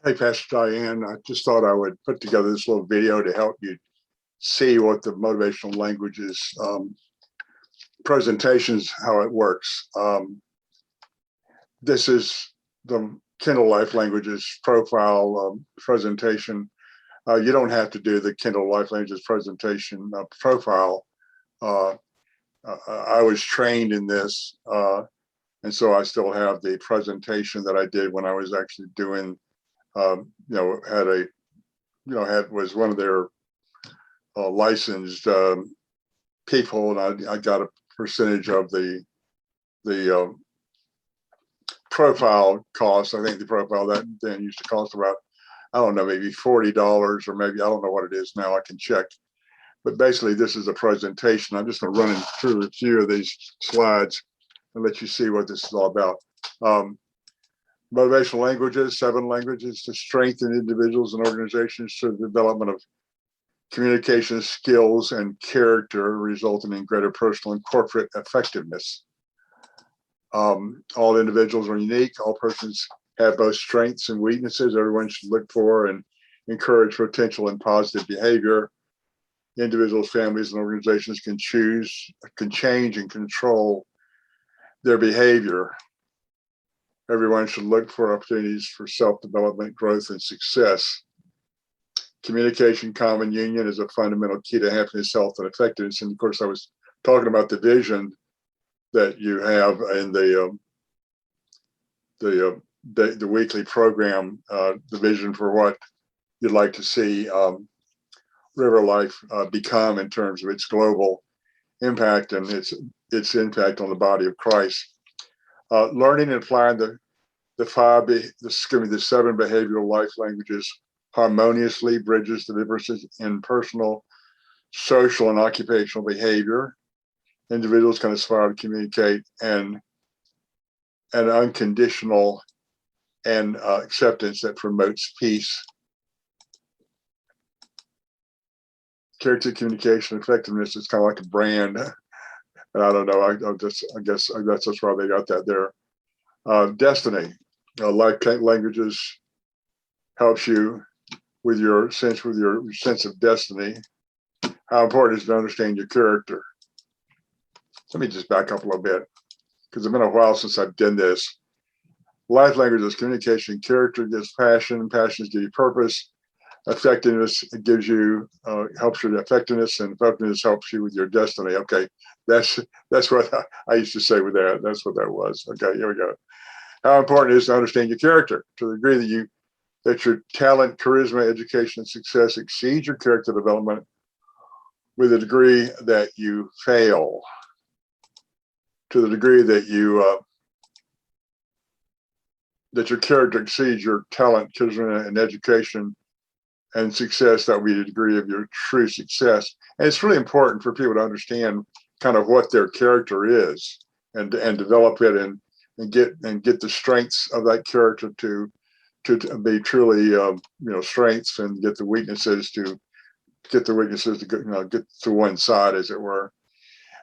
Hey, Pastor Diane, I just thought I would put together this little video to help you see what the motivational languages presentations, how it works. This is the Kindle Life Languages profile presentation. You don't have to do the Kindle Life Languages presentation profile. I was trained in this, and so I still have the presentation that I did when I was actually doing was one of their licensed people, and I got a percentage of the profile cost. I think the profile that then used to cost about, I don't know, maybe $40, or maybe, I don't know what it is now, I can check. But basically, this is a presentation. I'm just going to run through a few of these slides and let you see what this is all about. Motivational languages, 7 languages to strengthen individuals and organizations through the development of communication skills and character, resulting in greater personal and corporate effectiveness. All individuals are unique. All persons have both strengths and weaknesses. Everyone should look for and encourage potential and positive behavior. Individuals, families, and organizations can change and control their behavior. Everyone should look for opportunities for self-development, growth, and success. Communication, common union is a fundamental key to happiness, health, and effectiveness. And of course, I was talking about the vision that you have in the weekly program, the vision for what you'd like to see River Life become in terms of its global impact and its impact on the body of Christ. Learning and applying the 7 behavioral life languages harmoniously bridges the differences in personal, social, and occupational behavior. Individuals can aspire to communicate an unconditional and acceptance that promotes peace. Character, communication, effectiveness is kind of like a brand. And I don't know, I guess that's why they got that there. Destiny, life languages helps you with your sense of destiny. How important it is to understand your character. Let me just back up a little bit, because it's been a while since I've done this. Life languages, communication, character gives passion, passions give you purpose. Effectiveness gives you, helps you with effectiveness, and effectiveness helps you with your destiny. Okay, that's what I used to say with that. That's what that was. Okay, here we go. How important it is to understand your character to the degree that your talent, charisma, education, and success exceeds your character development with the degree that you fail. To the degree that that your character exceeds your talent, charisma, and education and success, that would be the degree of your true success. And it's really important for people to understand kind of what their character is and develop it and get the strengths of that character to be truly strengths, and get the weaknesses to get to one side, as it were.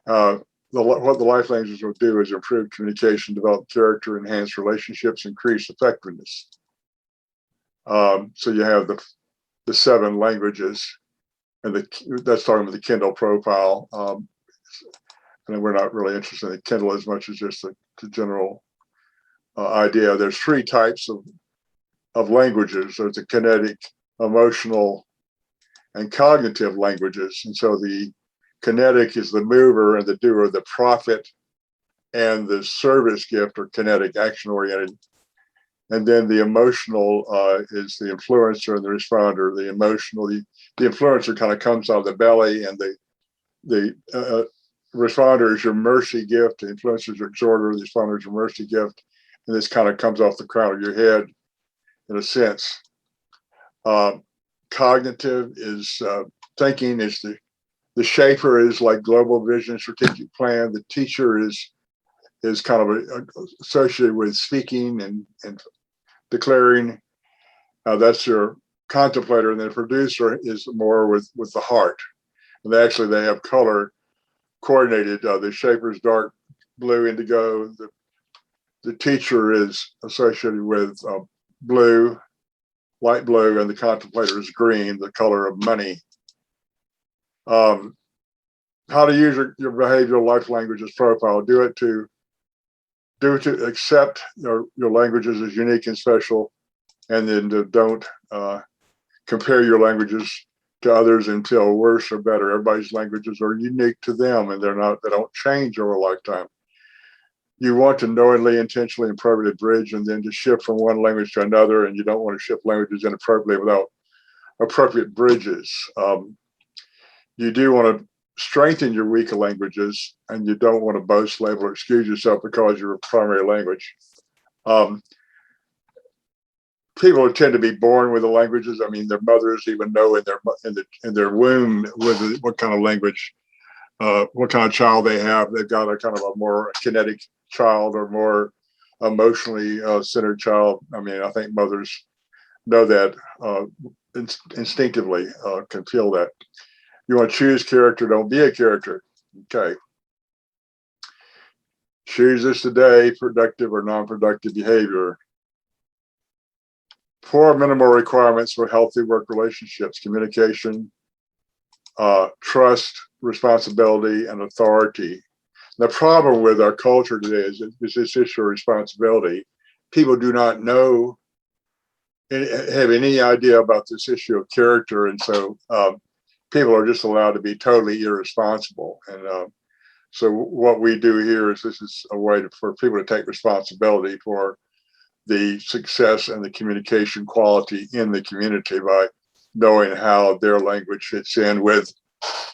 What the life languages will do is improve communication, develop character, enhance relationships, increase effectiveness. So you have the 7 languages, and that's talking about the Kindle profile. And we're not really interested in the Kindle as much as just the general idea. There's 3 types of languages. There's the kinetic, emotional, and cognitive languages. And so the kinetic is the mover and the doer, the prophet and the service gift, or kinetic, action-oriented. And then the emotional is the influencer and the responder. The emotional, the influencer kind of comes out of the belly, and the responder is your mercy gift. The influencer is your exhorter. The responder is your mercy gift. And this kind of comes off the crown of your head, in a sense. Cognitive is thinking. Is the shaper is like global vision, strategic plan. The teacher is kind of associated with speaking and declaring. That's your contemplator. And the producer is more with the heart. And actually, they have color coordinated. The shaper is dark blue, indigo. The teacher is associated with blue. light blue, and the contemplator is green, the color of money. How to use your behavioral life languages profile. Do it to accept your languages as unique and special, and then don't compare your languages to others until worse or better. Everybody's languages are unique to them, and they don't change over a lifetime. You want to knowingly, intentionally, and appropriately bridge, and then to shift from one language to another, and you don't want to shift languages inappropriately without appropriate bridges. You do want to strengthen your weaker languages, and you don't want to boast, label, or excuse yourself because your primary language. People tend to be born with the languages. I mean, their mothers even know in their womb what kind of language, what kind of child they have. They've got a kind of a more kinetic child or more emotionally centered child. I mean, I think mothers know that instinctively, can feel that. You want to choose character, don't be a character. Okay. Choose this today, productive or non-productive behavior. 4 minimal requirements for healthy work relationships: communication, trust, responsibility, and authority. The problem with our culture today is this issue of responsibility. People do not have any idea about this issue of character, and so people are just allowed to be totally irresponsible. And so what we do here is this is a way for people to take responsibility for the success and the communication quality in the community by knowing how their language fits in with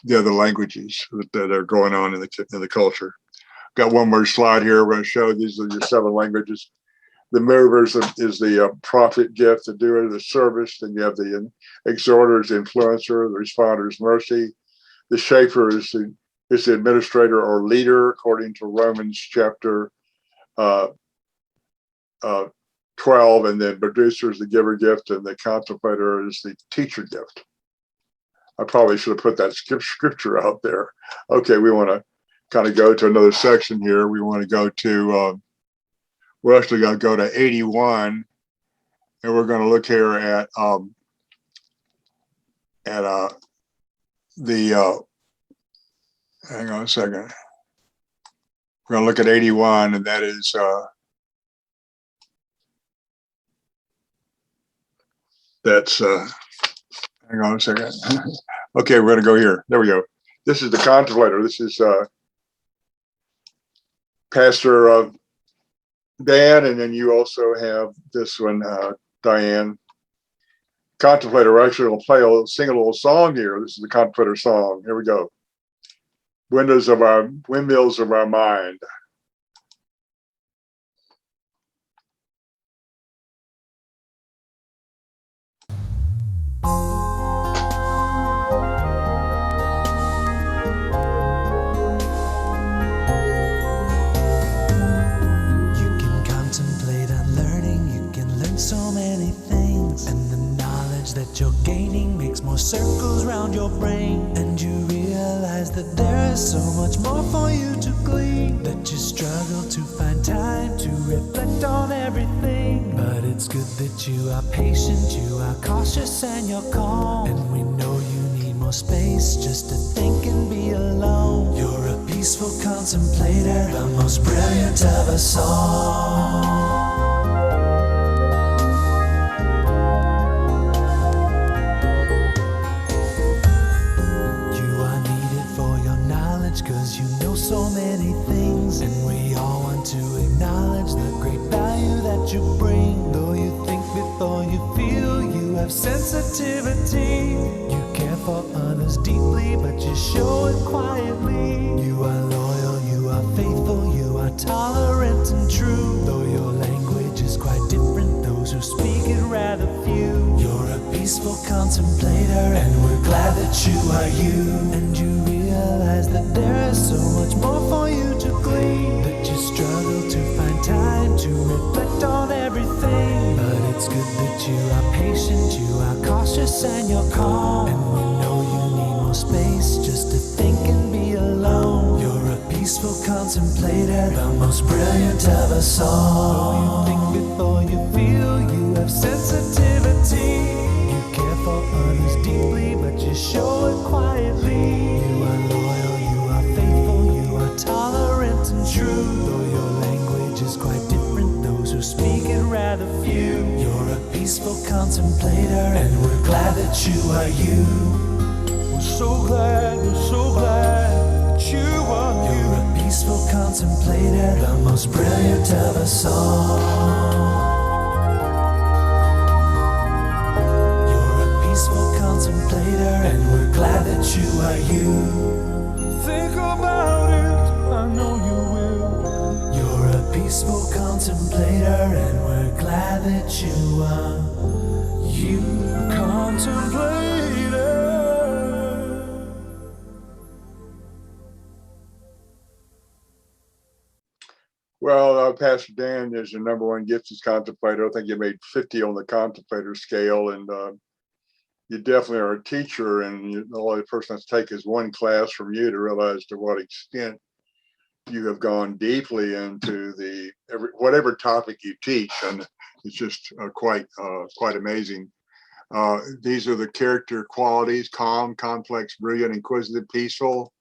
the other languages that are going on in the culture. Got one more slide here. We're going to show these are your 7 languages. The movers is the prophet gift, the doer, the service. Then you have the exhorter, the influencer, the responder is mercy. The shaper is the administrator or leader, according to Romans chapter 12, and then producer is the giver gift, and the contemplator is the teacher gift. I probably should have put that scripture out there. Okay, we want to kind of go to another section here. We want to go to, we're actually going to go to 81, and we're going to look here at hang on a second. We're going to look at 81, and that is, hang on a second. Okay, we're going to go here. There we go. This is the contemplator. This is Pastor Dan, and then you also have this one, Diane. Contemplator. We're actually going to sing a little song here. This is the contemplator song. Here we go. Windmills of our mind. So many things, and the knowledge that you're gaining makes more circles round your brain, and you realize that there is so much more for you to glean, that you struggle to find time to reflect on everything. But it's good that you are patient, you are cautious, and you're calm, and we know you need more space just to think and be alone. You're a peaceful contemplator, the most brilliant of us all. Cause you know so many things, and we all want to acknowledge the great value that you bring. Though you think before you feel, you have sensitivity. You care for others deeply, but you show it quietly. You are loyal, you are faithful, you are tolerant and true. Though your language is quite different, those who speak it rather few. You're a peaceful contemplator, and we're glad that you are you. And you realize that there is so much more for you to glean, that you struggle to find time to reflect on everything. But it's good that you are patient, you are cautious, and you're calm, and we know you need more space just to think and be alone. You're a peaceful contemplator, the most brilliant of us all. Though you think before you feel, you have sensitivity. by the few. You're a peaceful contemplator, and we're glad that you are you. We're so glad that you are you. You're a peaceful contemplator, the most brilliant of us all. You're a peaceful contemplator, and we're glad that you are you. Think about it, I know you will. You're a peaceful contemplator, and we're glad that you are you. Contemplator. Well, Pastor Dan is your number one gift as contemplator. I think you made 50 on the contemplator scale, and you definitely are a teacher, and the only person that's take is one class from you to realize to what extent you have gone deeply into whatever topic you teach, and it's just quite amazing. These are the character qualities: calm, complex, brilliant, inquisitive, peaceful,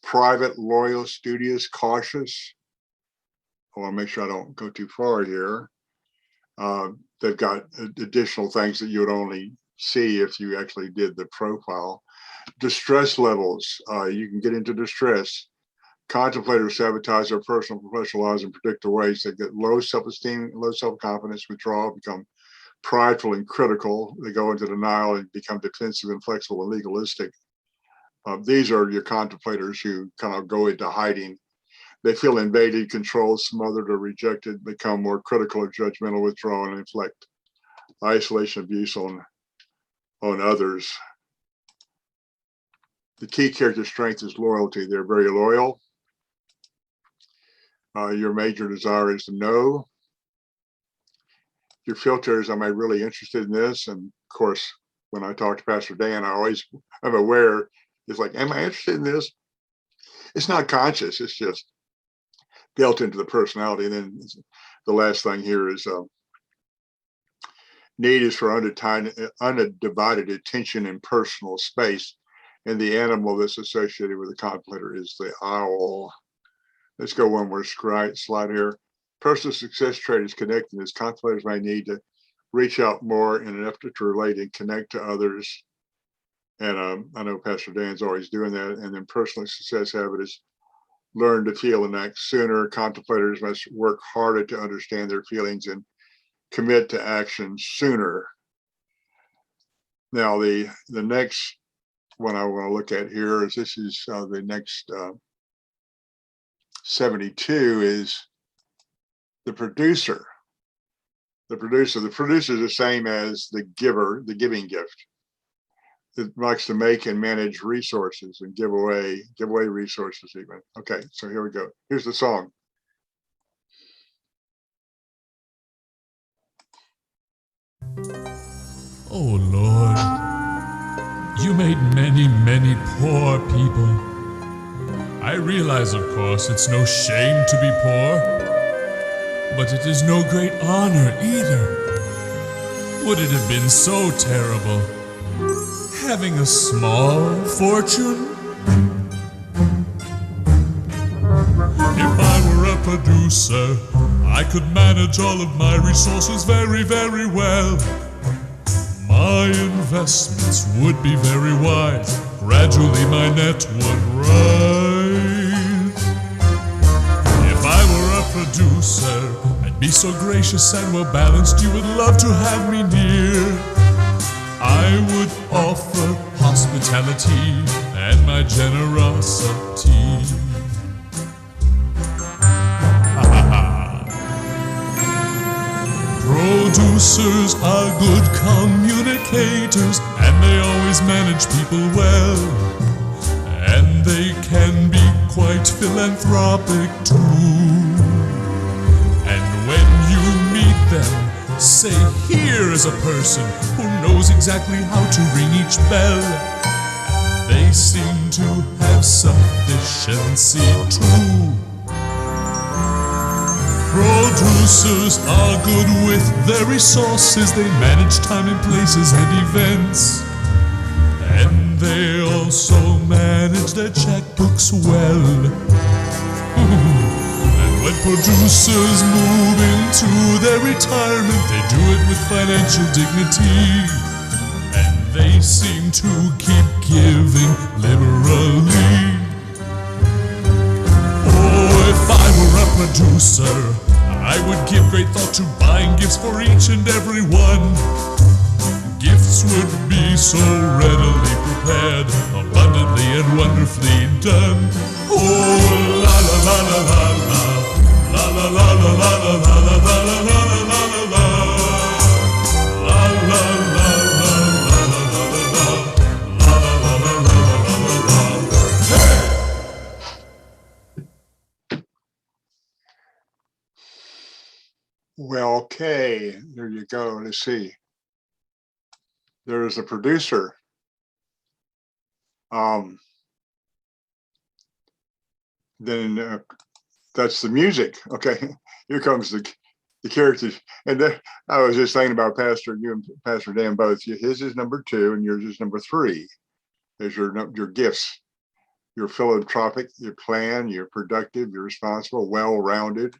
private, loyal, studious, cautious. I want to make sure I don't go too far here. They've got additional things that you would only see if you actually did the profile. Distress levels, you can get into distress. Contemplators sabotage their personal and professional lives in predictable ways. They get low self-esteem, low self-confidence, withdraw, become prideful and critical. They go into denial and become defensive, inflexible, and legalistic. These are your contemplators who kind of go into hiding. They feel invaded, controlled, smothered, or rejected, become more critical or judgmental, withdraw, and inflict isolation, abuse on others. The key character strength is loyalty. They're very loyal. Your major desire is to know. Your filter is, am I really interested in this? And of course, when I talk to Pastor Dan, I'm aware, it's like, am I interested in this? It's not conscious, it's just built into the personality. And then the last thing here is need is for undivided attention and personal space. And the animal that's associated with the contemplator is the owl. Let's go one more slide here. Personal success trait is connectedness. Contemplators may need to reach out more in an effort to relate and connect to others. And I know Pastor Dan's always doing that. And then personal success habit is learn to feel and act sooner. Contemplators must work harder to understand their feelings and commit to action sooner. Now, the next one I want to look at here is the next 72 is the producer. The producer is the same as the giver, the giving gift. It likes to make and manage resources and give away resources even. Okay, so here we go. Here's the song. Oh Lord, you made many, many poor people. I realize, of course, it's no shame to be poor, but it is no great honor either. Would it have been so terrible having a small fortune? If I were a producer, I could manage all of my resources very, very well. My investments would be very wise. Gradually my net would rise. If I were a producer, I'd be so gracious and well balanced, you would love to have me near. I would offer hospitality and my generosity. Producers are good communicators, and they always manage people well. And they can be quite philanthropic too. And when you meet them, say, here is a person who knows exactly how to ring each bell. And they seem to have sufficiency too. Producers are good with their resources. They manage time and places and events. And they also manage their checkbooks well. And When producers move into their retirement, they do it with financial dignity, and they seem to keep giving liberally. Oh, if I were a producer, I would give great thought to buying gifts for each and every one. Gifts would be so readily prepared, abundantly and wonderfully done. Oh, la la la la la la, la la la la la la la la la la la la la la, la la la la la la la la la. Well, okay, there you go. Let's see. There is a producer. Then that's the music. Okay, here comes the characters. And then I was just thinking about Pastor, you and Pastor Dan both. His is number 2 and yours is number 3. There's your gifts. You're philanthropic, you plan, you're productive, you're responsible, well-rounded,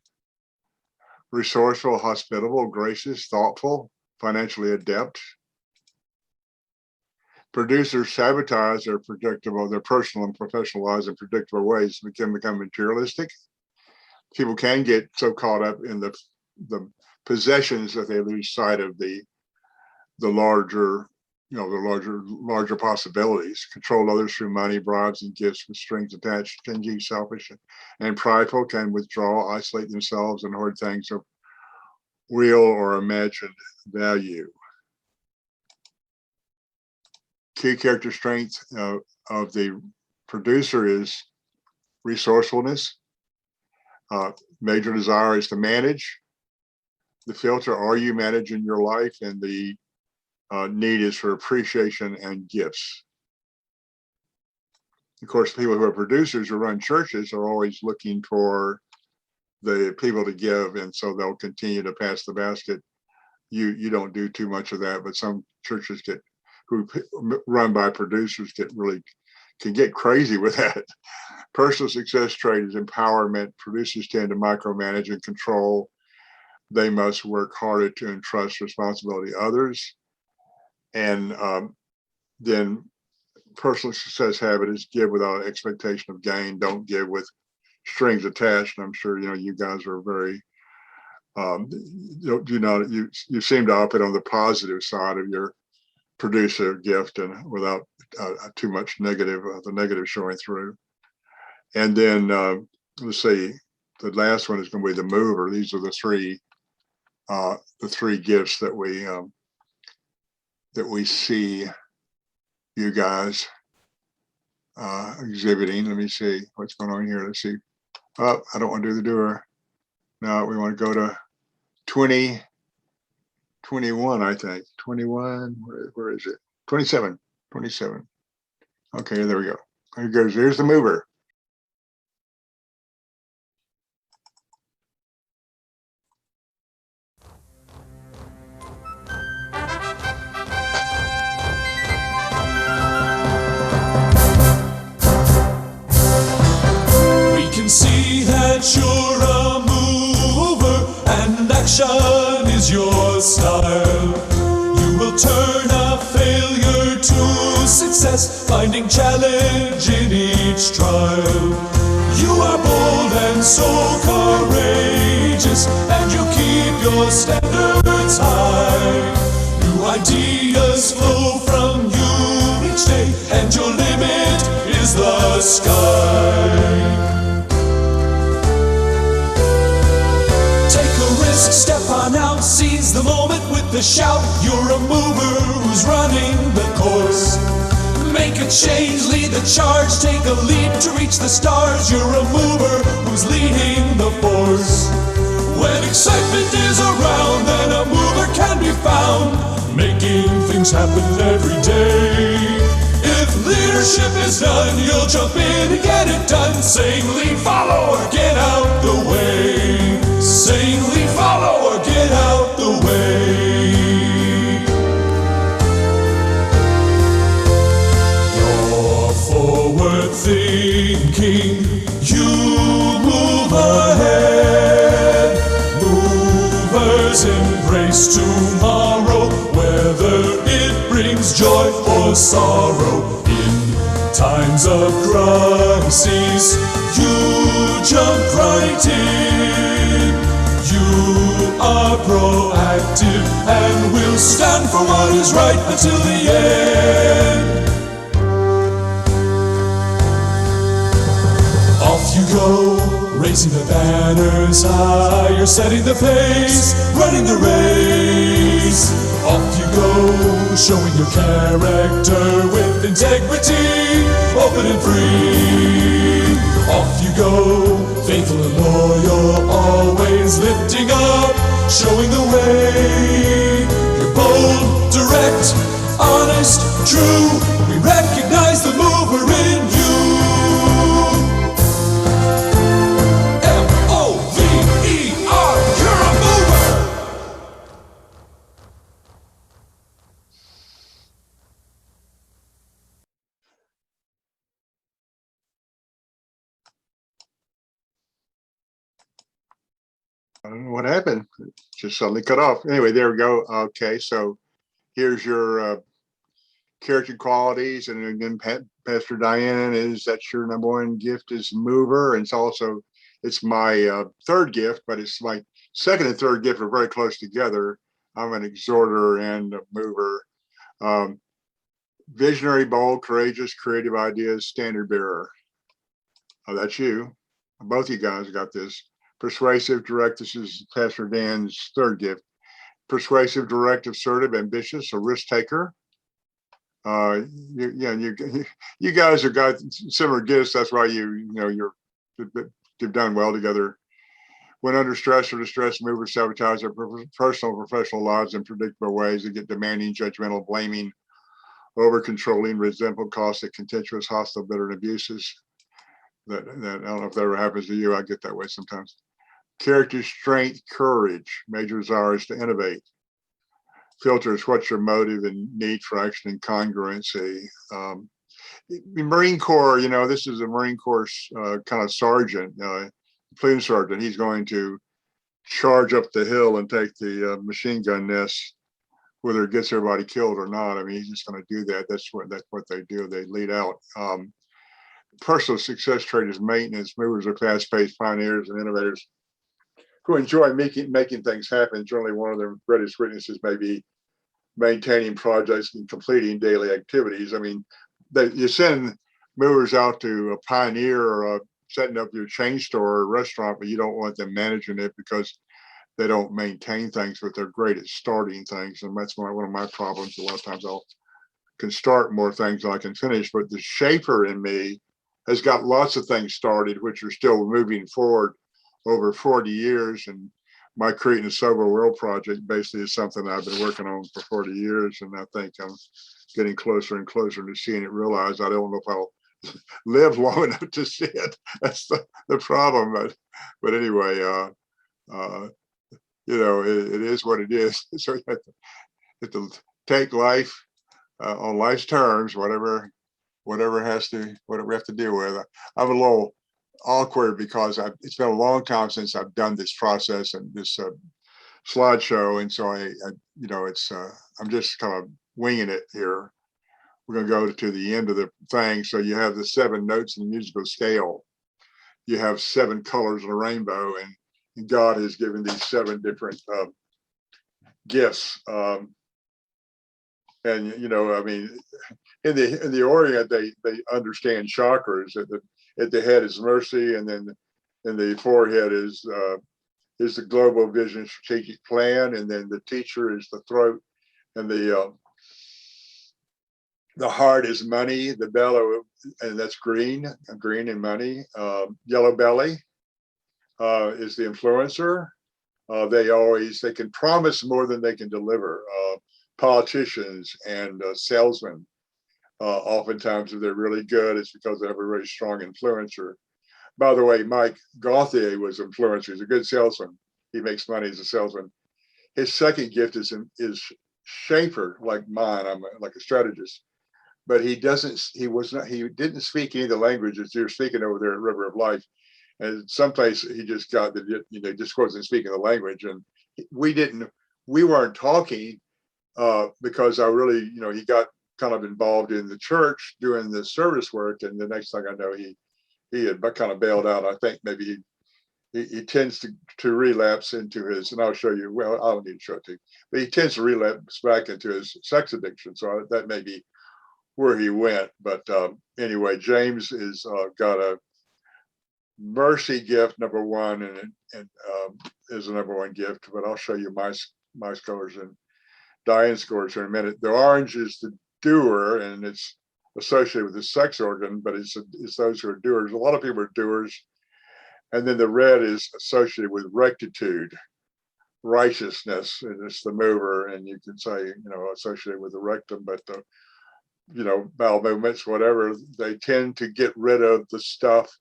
resourceful, hospitable, gracious, thoughtful, financially adept. Producers sabotage their personal and professional lives in predictable ways and can become materialistic. People can get so caught up in the possessions that they lose sight of the larger, larger possibilities. Control others through money, bribes, and gifts with strings attached. Stingy, selfish, and prideful can withdraw, isolate themselves, and hoard things of real or imagined value. Key character strength of the producer is resourcefulness. Major desire is to manage. The filter, are you managing your life? And the need is for appreciation and gifts. Of course, people who are producers who run churches are always looking for the people to give, and so they'll continue to pass the basket. You don't do too much of that, but some churches who run by producers can get crazy with that. Personal success trait is empowerment. Producers tend to micromanage and control. They must work harder to entrust responsibility to others. And then personal success habit is give without expectation of gain. Don't give with strings attached. And I'm sure you guys are very you seem to operate on the positive side of your producer gift and without too much negative, the negative showing through. And then let's see, the last one is going to be the mover. These are the three gifts that we see you guys exhibiting. Let me see what's going on here. Let's see. Oh, I don't want to do the doer. No, we want to go to 21, I think. 21, where is it? 27. Okay, there we go. Here goes. Here's the mover. We can see that you're a mover and action is your style. You will turn a failure to success, finding challenge in each trial. You are bold and so courageous, and you keep your standards high. New ideas flow from you each day, and your limit is the sky. Step on out, seize the moment with the shout. You're a mover who's running the course. Make a change, lead the charge, take a leap to reach the stars. You're a mover who's leading the force. When excitement is around, then a mover can be found, making things happen every day. If leadership is done, you'll jump in and get it done. Saying lead, follow, or get out the way. Saying lead, follow, or get out the way. You're forward thinking, you move ahead. face tomorrow, whether it brings joy or sorrow. In times of crises, you jump right in. You are proactive and will stand for what is right until the end. Off you go, raising the banners high. You're setting the pace, running the race. Off you go, showing your character with integrity, open and free. Off you go, faithful and loyal, always lifting up, showing the way. You're bold, direct, honest, true. We recognize the mover in you. M-O-V-E-R, you're a mover! I don't know what happened. It just suddenly cut off. Anyway, there we go. Okay, so here's your character qualities, and again, Pastor Diane, is that's your number one gift is mover, and it's my third gift, but it's my second and third gift are very close together. I'm an exhorter and a mover. Visionary, bold, courageous, creative ideas, standard bearer. Oh, that's you. Both you guys got this. Persuasive, direct. This is Pastor Dan's third gift. Persuasive, direct, assertive, ambitious, a risk taker. You guys have got similar gifts. That's why you've done well together. When under stress or distress, movers sabotage their personal and professional lives in predictable ways. They get demanding, judgmental, blaming, over controlling, resentful, caustic, contentious, hostile, bitter, and abuses. That I don't know if that ever happens to you. I get that way sometimes. Character, strength, courage. Major desire is to innovate. Filters, what's your motive and need for action and congruency. Marine Corps, this is a Marine Corps kind of sergeant, platoon sergeant. He's going to charge up the hill and take the machine gun nest, whether it gets everybody killed or not. I mean, he's just going to do that. That's what they do. They lead out. Personal success trait is maintenance. Movers are fast-paced pioneers and innovators who enjoy making things happen. Generally, one of their greatest weaknesses may be maintaining projects and completing daily activities. I mean, you send movers out to pioneer or setting up your chain store or restaurant, but you don't want them managing it because they don't maintain things, but they're great at starting things. And that's one of my problems. A lot of times can start more things than I can finish, but the shaper in me has got lots of things started, which are still moving forward over 40 years. And my Creating a Sober World project basically is something I've been working on for 40 years. And I think I'm getting closer and closer to seeing it realized. I don't know if I'll live long enough to see it. That's the problem. But anyway, it is what it is. So you have to take life on life's terms, whatever we have to deal with. I'm a little awkward because it's been a long time since I've done this process and this slideshow, and so I'm just kind of winging it here. We're going to go to the end of the thing. So you have the 7 notes in the musical scale. You have 7 colors in a rainbow, and God has given these 7 different gifts. And I mean, in the Orient, they understand chakras. At the head is mercy, and then in the forehead is the global vision strategic plan, and then the teacher is the throat, and the heart is money. The belly, and that's green and money. Yellow belly is the influencer. They can promise more than they can deliver. Politicians and salesmen, oftentimes if they're really good, it's because they have a really strong influencer. By the way, Mike Gauthier was an influencer. He's a good salesman. He makes money as a salesman. His second gift is shaper, like mine. I'm like a strategist, but he didn't speak any of the languages you're speaking over there at River of Life. And someplace he just got just wasn't speaking the language, and we didn't we weren't talking because I really, he got kind of involved in the church doing the service work, and the next thing I know, he had kind of bailed out. I think maybe he tends to relapse into his, and I'll show you. Well, I don't need to show it to you, but he tends to relapse back into his sex addiction. So that may be where he went. But anyway, James is got a mercy gift, number one, and is the number one gift. But I'll show you my scores and Diane's scores in a minute. The orange is the doer, and it's associated with the sex organ, but it's those who are doers. A lot of people are doers. And then the red is associated with rectitude, righteousness, and it's the mover. And you can say, associated with the rectum, but the, bowel movements, whatever, they tend to get rid of the stuff,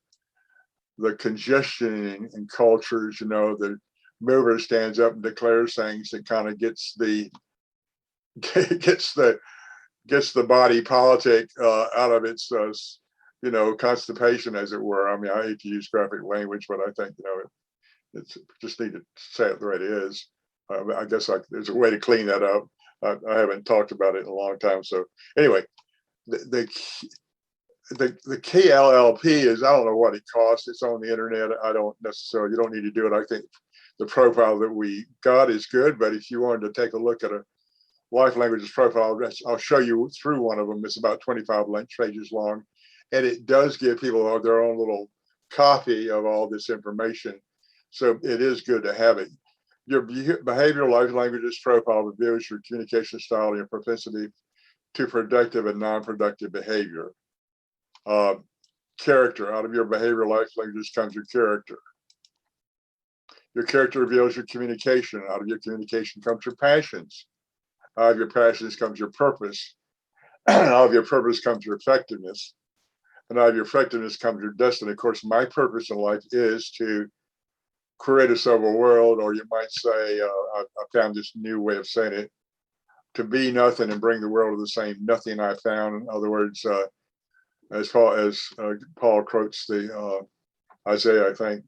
the congestion in cultures. The mover stands up and declares things that kind of gets the body politic out of its constipation, as it were. I mean, I hate to use graphic language, but I think it's just need to say it the way it is. I guess there's a way to clean that up. I haven't talked about it in a long time. So anyway, the KLLP is, I don't know what it costs. It's on the internet. You don't need to do it. I think the profile that we got is good, but if you wanted to take a look at a Life Langages profile, I'll show you through one of them. It's about 25 pages long, and it does give people their own little copy of all this information. So it is good to have it. Your behavioral Life Langages profile reveals your communication style and your propensity to productive and non-productive behavior. Character. Out of your behavioral Life Langages comes your character. Your character reveals your communication. Out of your communication comes your passions. Out of your passions comes your purpose. Out of your purpose comes your effectiveness. And out of your effectiveness comes your destiny. Of course, my purpose in life is to create a civil world, or you might say, I found this new way of saying it, to be nothing and bring the world to the same nothing I found. In other words, as Paul quotes the Isaiah, I think,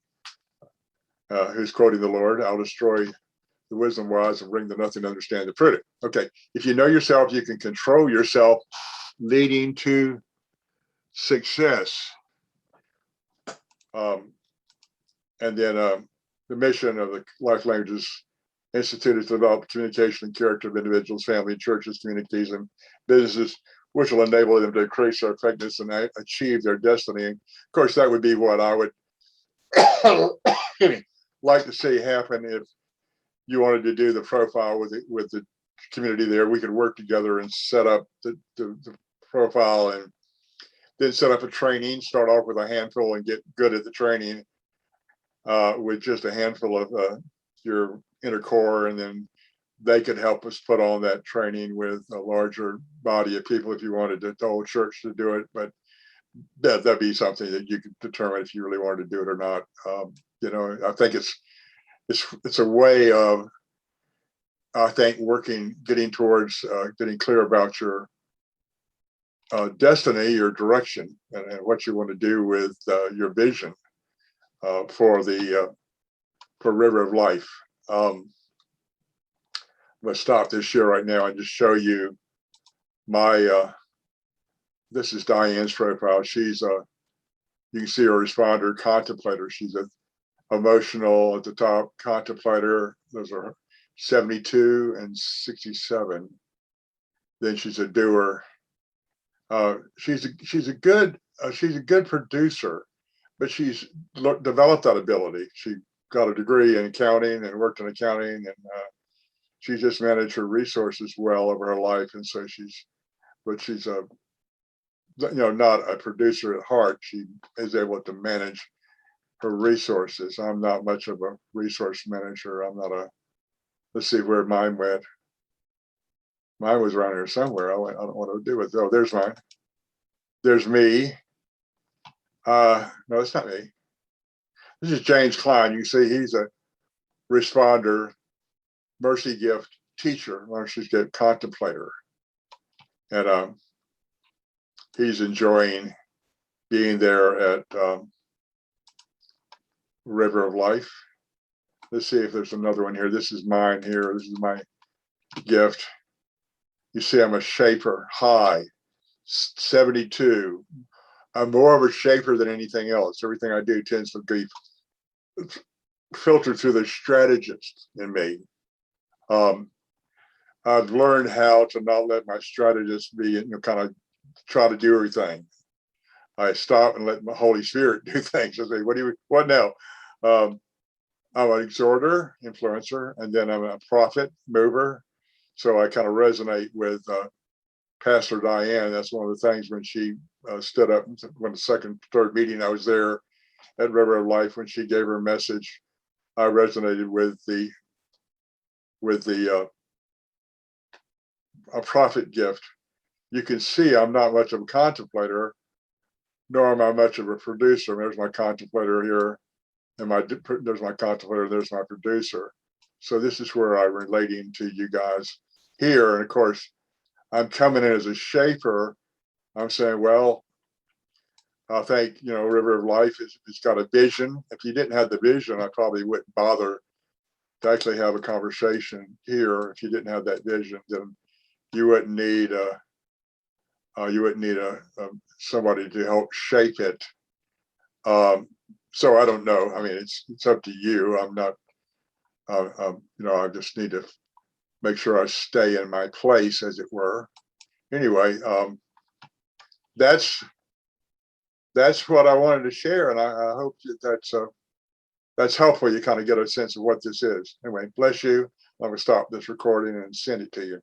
who's quoting the Lord, I'll destroy the wisdom wise and bring the nothing to understand the prudent. Okay, if you know yourself, you can control yourself, leading to success. And then the mission of the Life Langages Institute is to develop communication and character of individuals, families, churches, communities, and businesses, which will enable them to increase their effectiveness and achieve their destiny. And of course, that would be what I would like to see happen if you wanted to do the profile with the community there. We could work together and set up the profile, and then set up a training, start off with a handful and get good at the training with just a handful of your inner core. And then they could help us put on that training with a larger body of people if you wanted the whole church to do it. But that'd be something that you could determine if you really wanted to do it or not. I think it's a way of, I think, getting towards getting clear about your destiny, your direction, and what you want to do with your vision for River of Life. I'm going to stop this here right now and just show you my, this is Diane's profile. She's you can see her responder, contemplator. She's a emotional at the top, contemplator. Those are 72 and 67. Then she's a doer. She's a good producer, but she's developed that ability. She got a degree in accounting and worked in accounting, and she just managed her resources well over her life. And so she's not a producer at heart. She is able to manage her resources. I'm not much of a resource manager. I'm not let's see where mine went. Mine was around here somewhere. I don't know what to do with it. Oh, there's mine. There's me. No, it's not me. This is James Klein. You see, he's a responder, mercy gift teacher, mercy gift contemplator. And he's enjoying being there at River of Life. let's see if there's another one here. This is mine here. This is my gift. You see, I'm a shaper, high, 72. I'm more of a shaper than anything else. Everything I do tends to be filtered through the strategist in me. I've learned how to not let my strategist be, kind of try to do everything. I stop and let my Holy Spirit do things. I say, what now? I'm an exhorter, influencer, and then I'm a prophet, mover. So I kind of resonate with Pastor Diane. That's one of the things when she stood up, when the second, third meeting I was there at River of Life, when she gave her message, I resonated with a prophet gift. You can see I'm not much of a contemplator, nor am I much of a producer. There's my contemplator here, and there's my contemplator, there's my producer. So this is where I'm relating to you guys here. And of course, I'm coming in as a shaper. I'm saying, well, I think, River of Life it's got a vision. If you didn't have the vision, I probably wouldn't bother to actually have a conversation here. If you didn't have that vision, then you wouldn't need somebody to help shape it. So I don't know. I mean, it's up to you. I'm not. I just need to make sure I stay in my place, as it were. Anyway, that's what I wanted to share, and I hope that's helpful. You kind of get a sense of what this is. Anyway, bless you. I'm gonna stop this recording and send it to you.